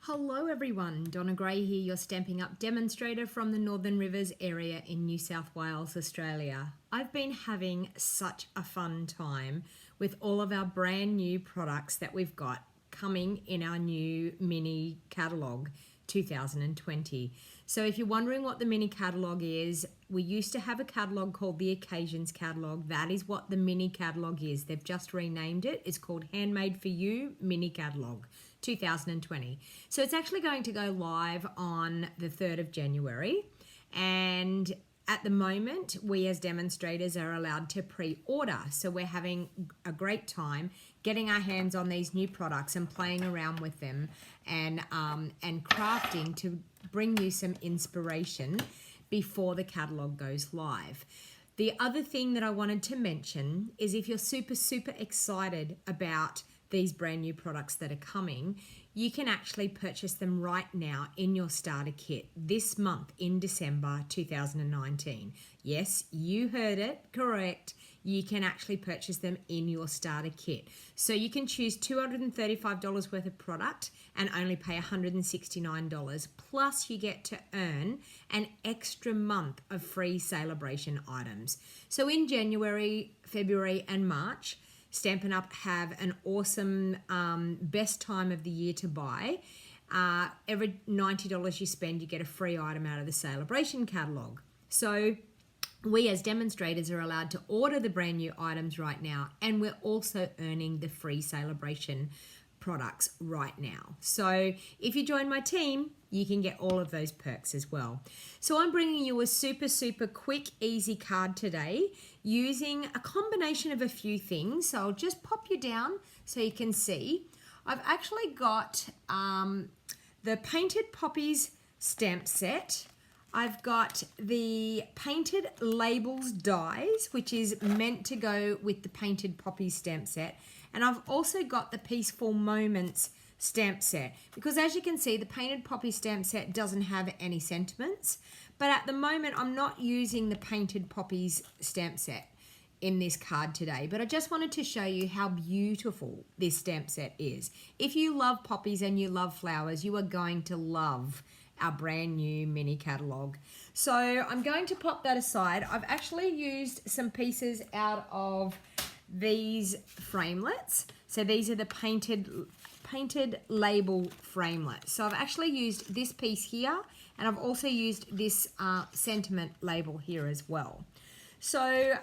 Hello everyone, Donna Gray here, your Stampin' Up demonstrator from the Northern Rivers area in New South Wales, Australia. I've been having such a fun time with all of our brand new products that we've got coming in our new mini catalogue 2020. So if you're wondering what the mini catalogue is, we used to have a catalogue called the Occasions Catalogue. That is what the mini catalogue is. They've just renamed it. It's called Handmade for You Mini Catalogue 2020. So it's actually going to go live on the 3rd of January. And at the moment, we as demonstrators are allowed to pre-order. So we're having a great time getting our hands on these new products and playing around with them and crafting to bring you some inspiration before the catalogue goes live. The other thing that I wanted to mention is if you're super excited about these brand new products that are coming, you can actually purchase them right now in your starter kit this month in December 2019. Yes, you heard it correct. You can actually purchase them in your starter kit. So you can choose $235 worth of product and only pay $169. Plus you get to earn an extra month of free celebration items. So in January, February and March, Stampin' Up have an awesome best time of the year to buy. Every $90 you spend, you get a free item out of the celebration catalogue. So we as demonstrators are allowed to order the brand new items right now, and we're also earning the free celebration products right now. So if you join my team, you can get all of those perks as well. So I'm bringing you a super quick, easy card today using a combination of a few things. So I'll just pop you down so you can see. I've actually got the Painted Poppies stamp set. I've got the Painted Labels dies, which is meant to go with the Painted Poppies stamp set. And I've also got the Peaceful Moments stamp set, because as you can see, the Painted Poppy stamp set doesn't have any sentiments, but at the moment I'm not using the Painted Poppies stamp set in this card today, but I just wanted to show you how beautiful this stamp set is. If you love poppies and you love flowers, you are going to love our brand new mini catalogue. So I'm going to pop that aside. I've actually used some pieces out of these framelets. So these are the painted label framelets. So I've actually used this piece here, and I've also used this sentiment label here as well. So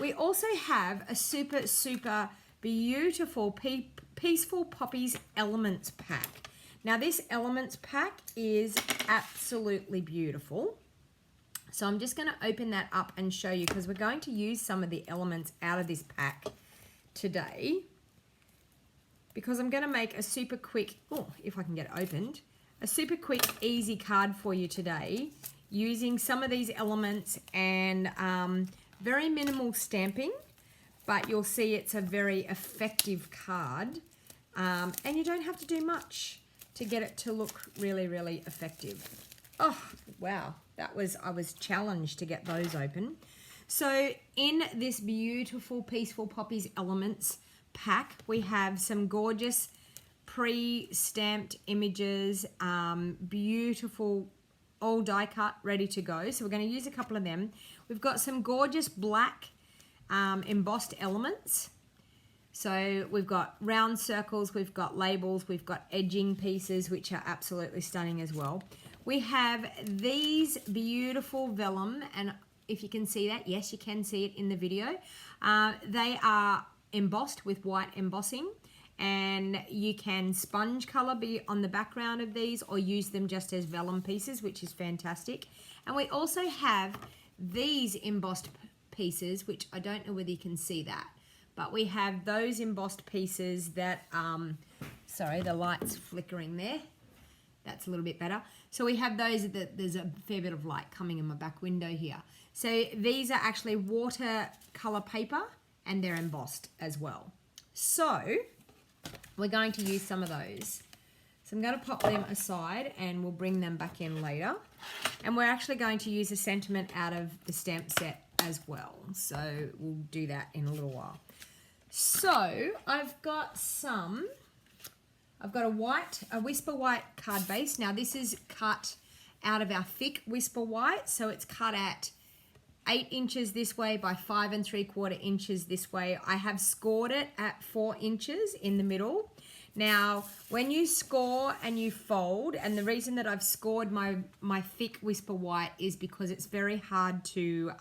we also have a super beautiful Peaceful Poppies Elements pack. Now this Elements pack is absolutely beautiful. So I'm just going to open that up and show you, because we're going to use some of the elements out of this pack today, because I'm going to make a super quick, if I can get it opened, a super quick, easy card for you today using some of these elements and very minimal stamping, but you'll see it's a very effective card, and you don't have to do much to get it to look really effective. Oh, wow. I was challenged to get those open. So in this beautiful Peaceful Poppies Elements pack, we have some gorgeous pre-stamped images, beautiful all die cut, ready to go. So we're going to use a couple of them. We've got some gorgeous black embossed elements. So we've got round circles, we've got labels, we've got edging pieces, which are absolutely stunning as well. We have these beautiful vellum, and if you can see that, yes, you can see it in the video. They are embossed with white embossing, and you can sponge color be on the background of these or use them just as vellum pieces, which is fantastic. And we also have these embossed pieces, which I don't know whether you can see that, but we have those embossed pieces that, sorry, the light's flickering there. That's a little bit better. So we have those that there's a fair bit of light coming in my back window here. So these are actually watercolor paper, and they're embossed as well. So we're going to use some of those. So I'm going to pop them aside and we'll bring them back in later. And we're actually going to use a sentiment out of the stamp set as well. So we'll do that in a little while. So I've got some I've got a Whisper White card base. Now this is cut out of our thick Whisper White, so it's cut at 8 inches this way by 5 3/4 inches this way. I have scored it at 4 inches in the middle. Now, when you score and you fold, and the reason that I've scored my thick Whisper White is because it's very hard to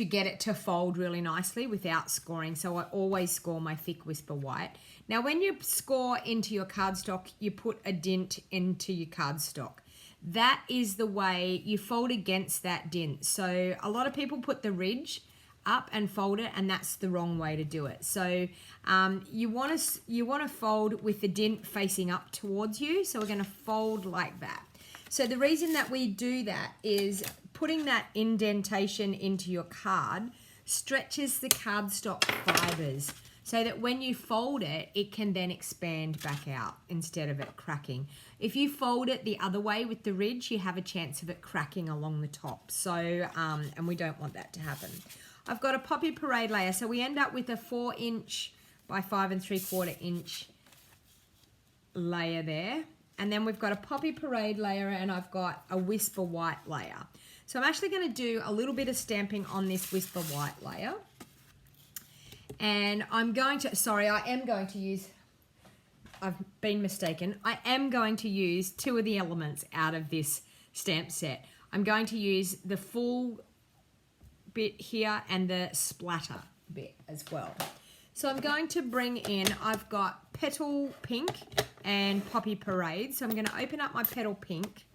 get it to fold really nicely without scoring. So I always score my thick Whisper White. Now, when you score into your cardstock, you put a dint into your cardstock. That is the way you fold against that dint. So a lot of people put the ridge up and fold it, and that's the wrong way to do it. So you want to fold with the dint facing up towards you. So we're going to fold like that. So the reason that we do that is putting that indentation into your card stretches the cardstock fibers so that when you fold it, it can then expand back out instead of it cracking. If you fold it the other way with the ridge, you have a chance of it cracking along the top. So, and we don't want that to happen. I've got a Poppy Parade layer. So we end up with a 4 inch by 5 3/4 inch layer there. And then we've got a Poppy Parade layer, and I've got a Whisper White layer. So I'm actually going to do a little bit of stamping on this Whisper White layer. And I'm going to, sorry, I am going to use, I've been mistaken. I am going to use 2 of the elements out of this stamp set. I'm going to use the full bit here and the splatter bit as well. So I'm going to bring in, I've got Petal Pink and Poppy Parade. So I'm going to open up my Petal Pink.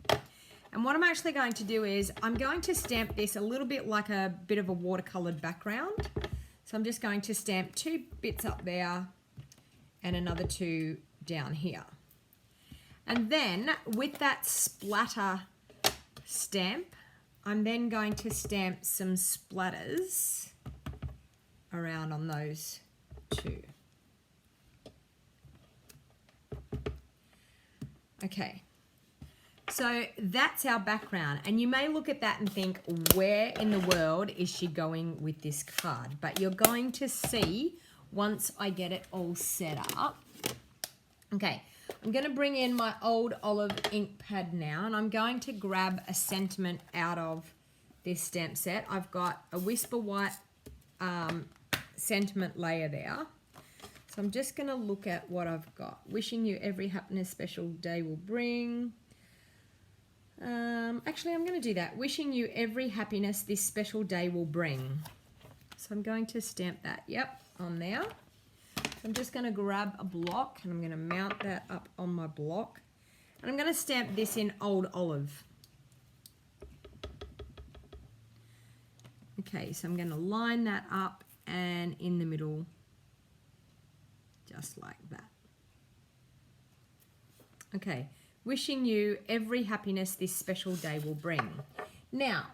And what I'm actually going to do is I'm going to stamp this a little bit like a bit of a watercolored background. So I'm just going to stamp 2 bits up there and another 2 down here. And then with that splatter stamp, I'm then going to stamp some splatters around on those 2. Okay. So that's our background, and you may look at that and think, where in the world is she going with this card? But you're going to see once I get it all set up. Okay, I'm going to bring in my old olive ink pad now, and I'm going to grab a sentiment out of this stamp set. I've got a Whisper White sentiment layer there. So I'm just going to look at what I've got. Wishing you every happiness special day will bring. Actually, I'm going to do that. Wishing you every happiness this special day will bring. So I'm going to stamp that, yep, on there. So I'm just going to grab a block, and I'm going to mount that up on my block. And I'm going to stamp this in Old Olive. Okay, so I'm going to line that up and in the middle, just like that. Okay. Wishing you every happiness this special day will bring. Now,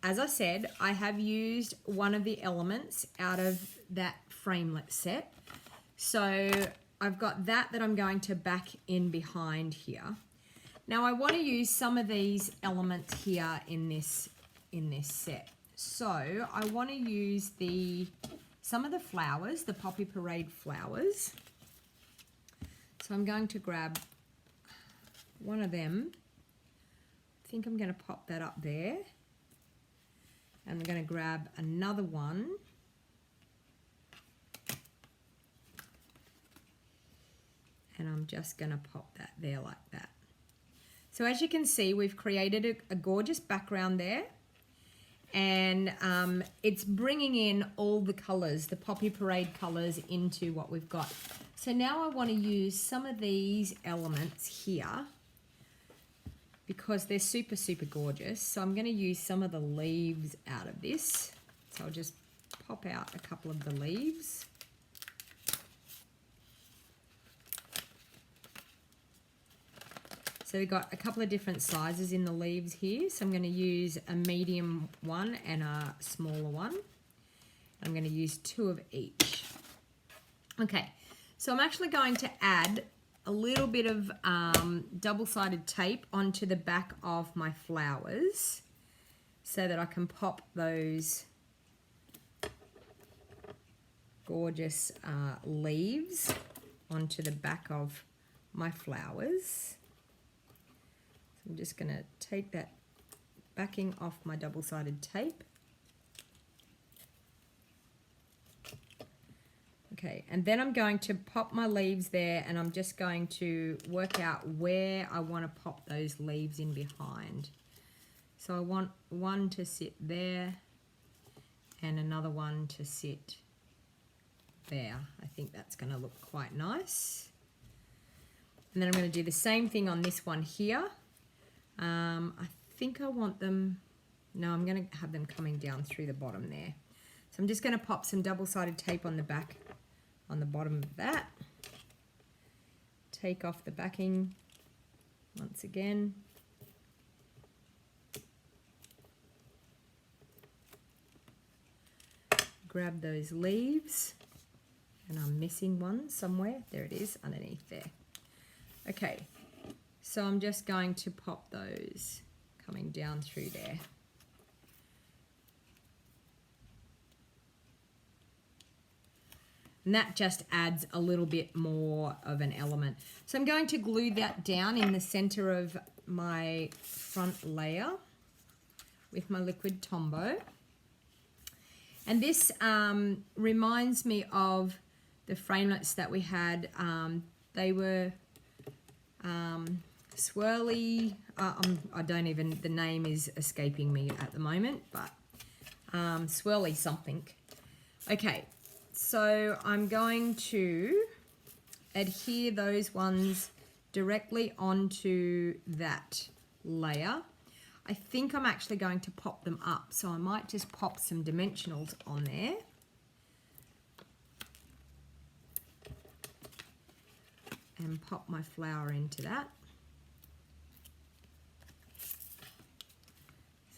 as I said, I have used one of the elements out of that framelit set. So I've got that I'm going to back in behind here. Now I want to use some of these elements here in this set. So I want to use some of the flowers, the Poppy Parade flowers. So I'm going to grab one of them. I think I'm going to pop that up there. And I'm going to grab another one. And I'm just going to pop that there like that. So as you can see, we've created a gorgeous background there. And it's bringing in all the colours, the Poppy Parade colours, into what we've got. So now I want to use some of these elements here, because they're super, super gorgeous. So I'm going to use some of the leaves out of this. So I'll just pop out a couple of the leaves. So we've got a couple of different sizes in the leaves here. So I'm going to use a medium one and a smaller one. I'm going to use 2 of each. Okay, so I'm actually going to add a little bit of double-sided tape onto the back of my flowers so that I can pop those gorgeous leaves onto the back of my flowers. So I'm just going to take that backing off my double-sided tape. Okay, and then I'm going to pop my leaves there, and I'm just going to work out where I want to pop those leaves in behind. So I want one to sit there and another one to sit there. I think that's going to look quite nice. And then I'm going to do the same thing on this one here. I think I want them, no, I'm going to have them coming down through the bottom there. So I'm just going to pop some double-sided tape on the back, on the bottom of that. Take off the backing once again. Grab those leaves, and I'm missing one somewhere. There it is, underneath there. Okay, so I'm just going to pop those coming down through there. And that just adds a little bit more of an element. So I'm going to glue that down in the center of my front layer with my liquid Tombow. And this reminds me of the framelits that we had. They were swirly, I don't even, the name is escaping me at the moment, but swirly something. Okay. So I'm going to adhere those ones directly onto that layer. I think I'm actually going to pop them up, so I might just pop some dimensionals on there. And pop my flower into that.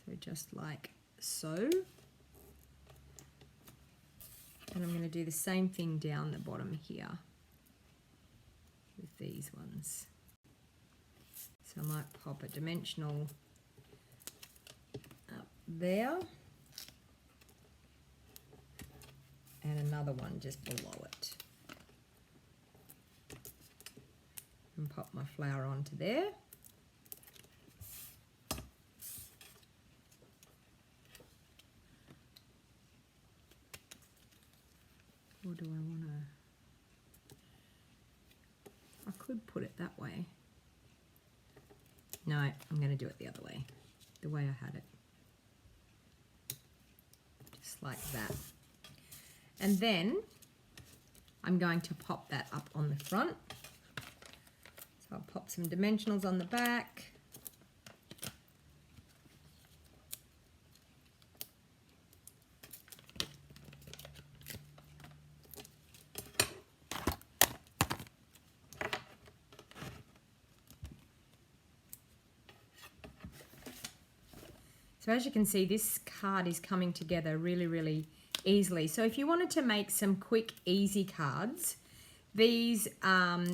So just like so. And I'm going to do the same thing down the bottom here with these ones. So I might pop a dimensional up there and another one just below it. And pop my flower onto there. Or do I want to, I could put it that way. No, I'm going to do it the other way, the way I had it. Just like that. And then I'm going to pop that up on the front. So I'll pop some dimensionals on the back. So as you can see, this card is coming together really, really easily. So if you wanted to make some quick, easy cards, these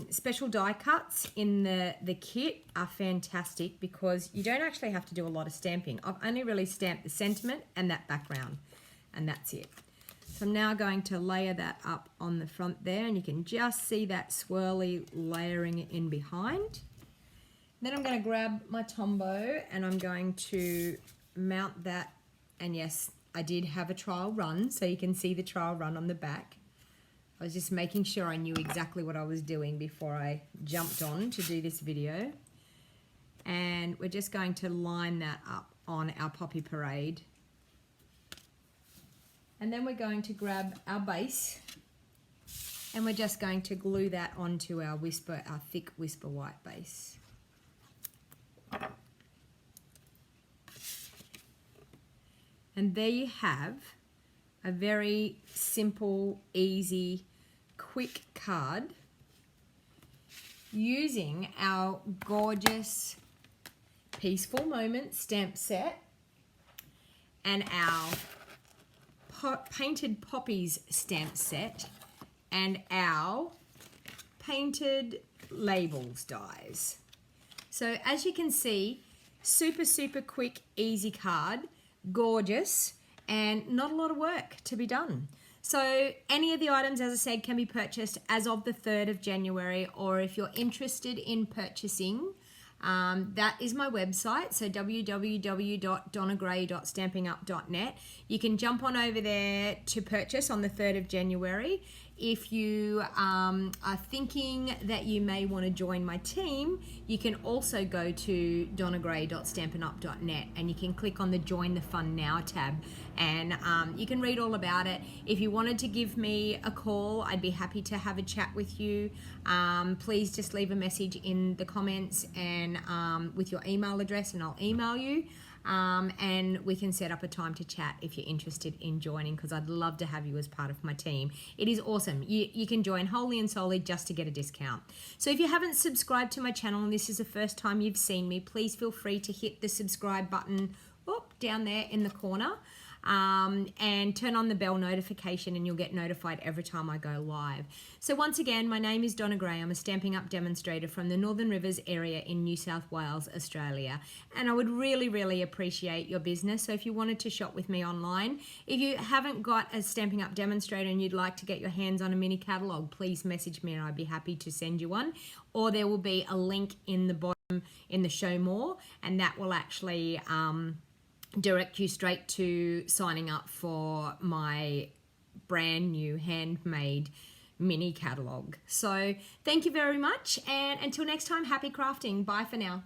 special die cuts in the kit are fantastic because you don't actually have to do a lot of stamping. I've only really stamped the sentiment and that background, and that's it. So I'm now going to layer that up on the front there, and you can just see that swirly layering in behind. Then I'm going to grab my Tombow and I'm going to mount that, and yes, I did have a trial run, so you can see the trial run on the back. I was just making sure I knew exactly what I was doing before I jumped on to do this video. And we're just going to line that up on our Poppy Parade. And then we're going to grab our base and we're just going to glue that onto our thick Whisper White base. And there you have a very simple, easy, quick card using our gorgeous Peaceful Moments stamp set and our painted Poppies stamp set and our painted labels dies. So as you can see, super, super quick, easy card. Gorgeous, and not a lot of work to be done. So any of the items, as I said, can be purchased as of the 3rd of January, or if you're interested in purchasing, that is my website, so www.donnagray.stampingup.net. You can jump on over there to purchase on the 3rd of January. If you are thinking that you may want to join my team, you can also go to donnagray.stampinup.net and you can click on the Join the Fun Now tab, and you can read all about it. If you wanted to give me a call, I'd be happy to have a chat with you. Please just leave a message in the comments and with your email address, and I'll email you. And we can set up a time to chat if you're interested in joining, because I'd love to have you as part of my team. It is awesome. You can join wholly and solely just to get a discount. So if you haven't subscribed to my channel and this is the first time you've seen me, please feel free to hit the subscribe button down there in the corner. And turn on the bell notification and you'll get notified every time I go live. So once again, my name is Donna Gray. I'm a Stampin' Up! Demonstrator from the Northern Rivers area in New South Wales, Australia. And I would really, really appreciate your business. So if you wanted to shop with me online, if you haven't got a Stampin' Up! Demonstrator and you'd like to get your hands on a mini catalogue, please message me and I'd be happy to send you one. Or there will be a link in the bottom in the show more, and that will actually direct you straight to signing up for my brand new handmade mini catalogue. So thank you very much, and until next time, happy crafting. Bye for now.